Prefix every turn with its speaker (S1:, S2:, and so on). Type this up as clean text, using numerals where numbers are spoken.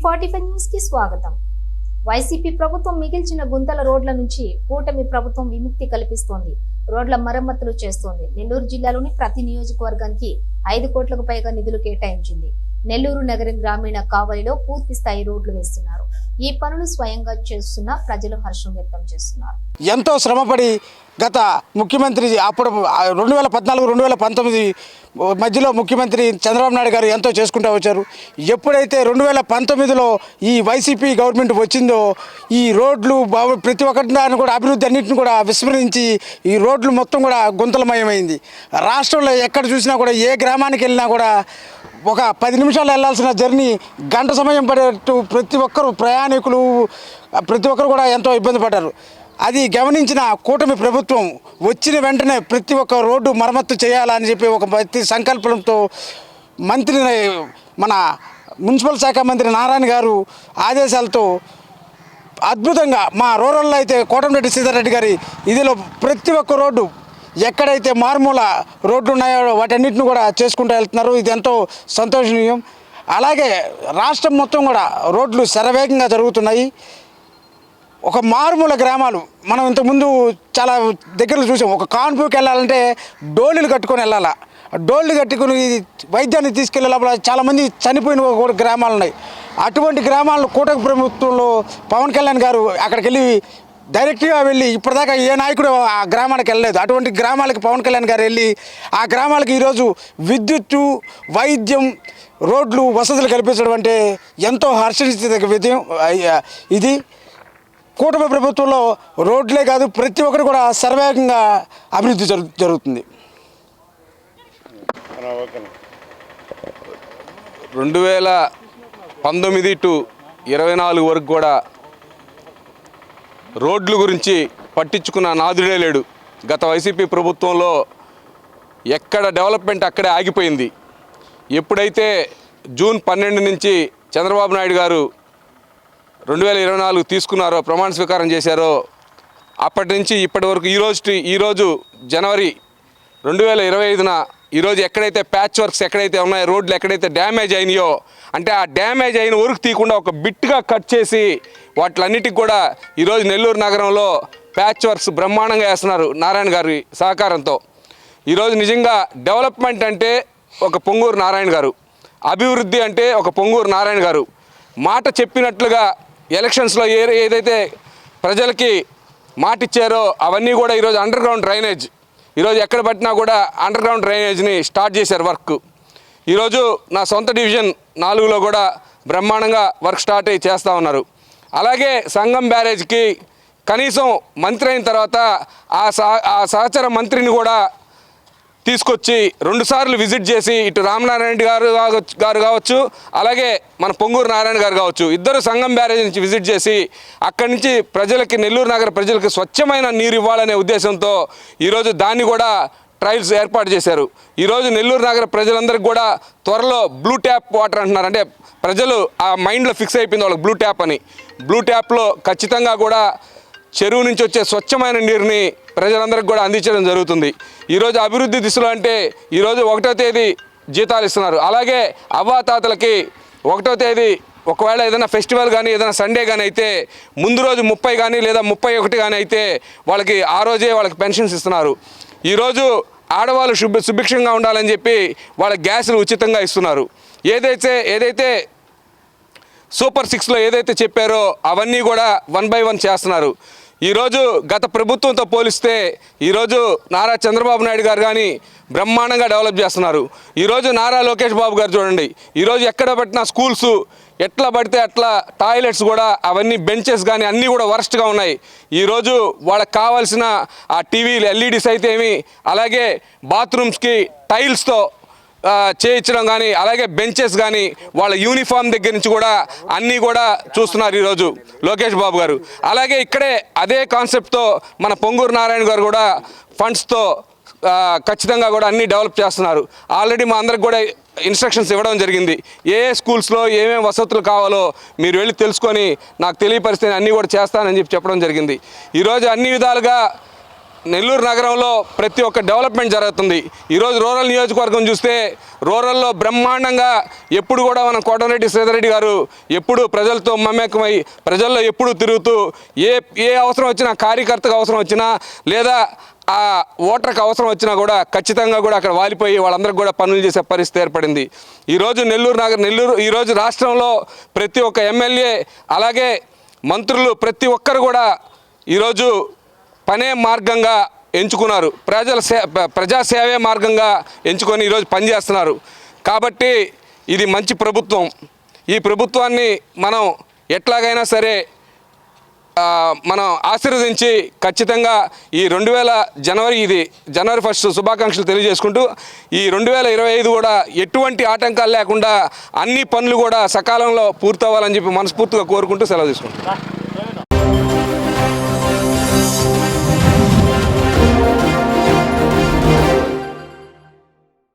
S1: 45 news కి స్వాగతం. YCP ప్రభుత్వం మిగిల్చిన గుంతల రోడ్ల నుంచి కూటమి ప్రభుత్వం విముక్తి కల్పిస్తోంది. రోడ్ల మరమ్మతులు చేస్తోంది. నెల్లూరు జిల్లాలోని ప్రతి నియోజకవర్గానికి 5 కోట్లకు పైగా నిధులు కేటాయించింది. నెల్లూరు నగరం గ్రామీణ కావలిలో పూర్తి స్థాయి రోడ్లు వేస్తున్నారు. ఈ పనులు స్వయంగా చేస్తున్న ప్రజలు హర్షం వ్యక్తం చేస్తున్నారు.
S2: ఎంతో శ్రమపడి గత ముఖ్యమంత్రి అప్పుడు 2014-2019 మధ్యలో ముఖ్యమంత్రి చంద్రబాబు నాయుడు గారు ఎంతో చేసుకుంటూ వచ్చారు. ఎప్పుడైతే 2019లో ఈ వైసీపీ గవర్నమెంట్ వచ్చిందో ఈ రోడ్లు ప్రతి ఒక్కటి దాన్ని కూడా అభివృద్ధి అన్నింటిని కూడా విస్మరించి ఈ రోడ్లు మొత్తం కూడా గుంతలమయమైంది. రాష్ట్రంలో ఎక్కడ చూసినా కూడా ఏ గ్రామానికి వెళ్ళినా కూడా ఒక 10 నిమిషాలు వెళ్ళాల్సిన జర్నీ గంట సమయం పడేట్టు ప్రతి ఒక్కరు ప్రయాణికులు ప్రతి ఒక్కరు కూడా ఎంతో ఇబ్బంది పడ్డారు. అది గమనించిన కూటమి ప్రభుత్వం వచ్చిన వెంటనే ప్రతి ఒక్క రోడ్డు మరమ్మత్తు చేయాలని చెప్పి ఒక ప్రతి సంకల్పంతో మన మున్సిపల్ శాఖ మంత్రి నారాయణ గారు ఆదేశాలతో అద్భుతంగా మా రూరల్లో అయితే కోటంరెడ్డి సీతారెడ్డి గారి ఇదిలో ప్రతి ఒక్క రోడ్డు ఎక్కడైతే మారుమూల రోడ్లు ఉన్నాయో వాటన్నిటిని కూడా చేసుకుంటూ వెళ్తున్నారు. ఇది ఎంతో సంతోషనీయం. అలాగే రాష్ట్రం మొత్తం కూడా రోడ్లు శరవేగంగా జరుగుతున్నాయి. ఒక మారుమూల గ్రామాలు మనం ఇంతకుముందు చాలా దగ్గరలో చూసాం. ఒక కాన్పూర్కి వెళ్ళాలంటే డోలీలు కట్టుకొని వెళ్ళాలా. డోళ్ళు కట్టుకుని వైద్యాన్ని తీసుకెళ్లే లోపల చాలామంది చనిపోయిన కూడా గ్రామాలు ఉన్నాయి. అటువంటి గ్రామాలను కూటమి ప్రభుత్వంలో పవన్ కళ్యాణ్ గారు అక్కడికి వెళ్ళి డైరెక్ట్గా వెళ్ళి ఇప్పటిదాకా ఏ నాయకుడు ఆ గ్రామానికి వెళ్ళలేదు. అటువంటి గ్రామాలకు పవన్ కళ్యాణ్ గారు వెళ్ళి ఆ గ్రామాలకు ఈరోజు విద్యుత్తు, వైద్యం, రోడ్లు వసతులు కల్పించడం అంటే ఎంతో హర్షించదగ్గ విజయం. ఇది కూటమి ప్రభుత్వంలో రోడ్లే కాదు ప్రతి ఒక్కరు కూడా సర్వేగంగా అభివృద్ధి జరుగుతుంది.
S3: 2019 to 24 వరకు కూడా రోడ్ల గురించి పట్టించుకున్న నాదుడే లేడు. గత వైసీపీ ప్రభుత్వంలో ఎక్కడ డెవలప్మెంట్ అక్కడే ఆగిపోయింది. ఎప్పుడైతే జూన్ 12 నుంచి చంద్రబాబు నాయుడు గారు 2024 తీసుకున్నారో, ప్రమాణ స్వీకారం చేశారో, అప్పటి నుంచి ఇప్పటి వరకు ఈరోజు జనవరి 2025న ఈరోజు ఎక్కడైతే ప్యాచ్ వర్క్స్ ఎక్కడైతే ఉన్నాయో, రోడ్లు ఎక్కడైతే డ్యామేజ్ అయినాయో, అంటే ఆ డ్యామేజ్ అయిన వరకు తీయకుండా ఒక బిట్గా కట్ చేసి వాటిలన్నిటికి కూడా ఈరోజు నెల్లూరు నగరంలో ప్యాచ్ వర్క్స్ బ్రహ్మాండంగా వేస్తున్నారు నారాయణ గారి సహకారంతో. ఈరోజు నిజంగా డెవలప్మెంట్ అంటే ఒక పొంగూరు నారాయణ గారు, అభివృద్ధి అంటే ఒక పొంగూరు నారాయణ గారు. మాట చెప్పినట్లుగా ఎలక్షన్స్లో ఏదైతే ప్రజలకి మాట ఇచ్చారో అవన్నీ కూడా ఈరోజు అండర్ గ్రౌండ్ డ్రైనేజ్, ఈరోజు ఎక్కడ పట్టినా కూడా అండర్ గ్రౌండ్ డ్రైనేజ్ని స్టార్ట్ చేశారు వర్క్. ఈరోజు నా సొంత డివిజన్ 4లో కూడా బ్రహ్మాండంగా వర్క్ స్టార్ట్ అయ్యి చేస్తూ ఉన్నారు. అలాగే సంగం బ్యారేజ్కి కనీసం మంత్రి అయిన తర్వాత ఆ సహచర మంత్రిని కూడా తీసుకొచ్చి 2 సార్లు విజిట్ చేసి ఇటు రామనారాయణ రెడ్డి గారు కావచ్చు, అలాగే మన పొంగూరు నారాయణ గారు కావచ్చు, ఇద్దరు సంగం బ్యారేజ్ నుంచి విజిట్ చేసి అక్కడి నుంచి ప్రజలకి, నెల్లూరు నగర ప్రజలకు స్వచ్ఛమైన నీరు ఇవ్వాలనే ఉద్దేశంతో ఈరోజు దాన్ని కూడా ట్రయల్స్ ఏర్పాటు చేశారు. ఈరోజు నెల్లూరు నగర ప్రజలందరికీ కూడా త్వరలో బ్లూ ట్యాప్ వాటర్ అంటున్నారు. అంటే ప్రజలు ఆ మైండ్లో ఫిక్స్ అయిపోయింది వాళ్ళకి బ్లూ ట్యాప్ అని. బ్లూ ట్యాప్లో ఖచ్చితంగా కూడా చెరువు నుంచి వచ్చే స్వచ్ఛమైన నీరుని ప్రజలందరికీ కూడా అందించడం జరుగుతుంది. ఈరోజు అభివృద్ధి దిశలో అంటే ఈరోజు 1వ తేదీ జీతాలు ఇస్తున్నారు. అలాగే అవ్వాతాతలకి 1వ తేదీ ఒకవేళ ఏదైనా ఫెస్టివల్ కానీ ఏదైనా సండే కానీ అయితే ముందు రోజు 30 కానీ లేదా 31 కానీ అయితే వాళ్ళకి ఆ రోజే వాళ్ళకి పెన్షన్స్ ఇస్తున్నారు. ఈరోజు ఆడవాళ్ళు సుభిక్షంగా ఉండాలని చెప్పి వాళ్ళ గ్యాసులు ఉచితంగా ఇస్తున్నారు. ఏదైతే సూపర్ 6లో ఏదైతే చెప్పారో అవన్నీ కూడా 1 by 1 చేస్తున్నారు. ఈరోజు గత ప్రభుత్వంతో పోలిస్తే ఈరోజు నారా చంద్రబాబు నాయుడు గారు కానీ బ్రహ్మాండంగా డెవలప్ చేస్తున్నారు. ఈరోజు నారా లోకేష్ బాబు గారు చూడండి, ఈరోజు ఎక్కడ పట్టినా స్కూల్స్ ఎట్లా పడితే అట్లా టాయిలెట్స్ కూడా అవన్నీ బెంచెస్ కానీ అన్నీ కూడా వరస్ట్గా ఉన్నాయి. ఈరోజు వాళ్ళకి కావాల్సిన ఆ టీవీలు ఎల్ఈడీస్ అయితే ఏమి, అలాగే బాత్రూమ్స్కి టైల్స్తో చేయించడం కానీ, అలాగే బెంచెస్ కానీ వాళ్ళ యూనిఫామ్ దగ్గర నుంచి కూడా అన్నీ కూడా చూస్తున్నారు ఈరోజు లోకేష్ బాబు గారు. అలాగే ఇక్కడే అదే కాన్సెప్ట్తో మన పొంగూరు నారాయణ గారు కూడా ఫండ్స్తో ఖచ్చితంగా కూడా అన్నీ డెవలప్ చేస్తున్నారు. ఆల్రెడీ మా అందరికి కూడా ఇన్స్ట్రక్షన్స్ ఇవ్వడం జరిగింది. ఏ స్కూల్స్లో ఏమేమి వసతులు కావాలో మీరు వెళ్ళి తెలుసుకొని నాకు తెలియపరిస్తే అన్నీ కూడా చేస్తానని చెప్పడం జరిగింది. ఈరోజు అన్ని విధాలుగా నెల్లూరు నగరంలో ప్రతి ఒక్క డెవలప్మెంట్ జరుగుతుంది. ఈరోజు రూరల్ నియోజకవర్గం చూస్తే రూరల్లో బ్రహ్మాండంగా ఎప్పుడు కూడా మన కోటమిరెడ్డి శ్రీధర్రెడ్డి గారు ఎప్పుడు ప్రజలతో మమేకమై ప్రజల్లో ఎప్పుడు తిరుగుతూ ఏ అవసరం వచ్చినా, కార్యకర్తకు అవసరం వచ్చినా లేదా ఆ ఓటర్కి అవసరం వచ్చినా కూడా ఖచ్చితంగా కూడా అక్కడ వాలిపోయి వాళ్ళందరికీ కూడా పనులు చేసే పరిస్థితి ఏర్పడింది. ఈరోజు నెల్లూరు ఈరోజు రాష్ట్రంలో ప్రతి ఒక్క ఎమ్మెల్యే అలాగే మంత్రులు ప్రతి ఒక్కరు కూడా ఈరోజు పనే మార్గంగా ఎంచుకున్నారు. ప్రజాసేవే మార్గంగా ఎంచుకొని ఈరోజు పనిచేస్తున్నారు. కాబట్టి ఇది మంచి ప్రభుత్వం. ఈ ప్రభుత్వాన్ని మనం ఎట్లాగైనా సరే మనం ఆశీర్వదించి ఖచ్చితంగా ఈ 2000 జనవరి 1 శుభాకాంక్షలు తెలియజేసుకుంటూ ఈ 2025 కూడా ఎటువంటి ఆటంకాలు లేకుండా అన్ని పనులు కూడా సకాలంలో పూర్తవ్వాలని చెప్పి మనస్ఫూర్తిగా కోరుకుంటూ సెలవు తీసుకుంటాం.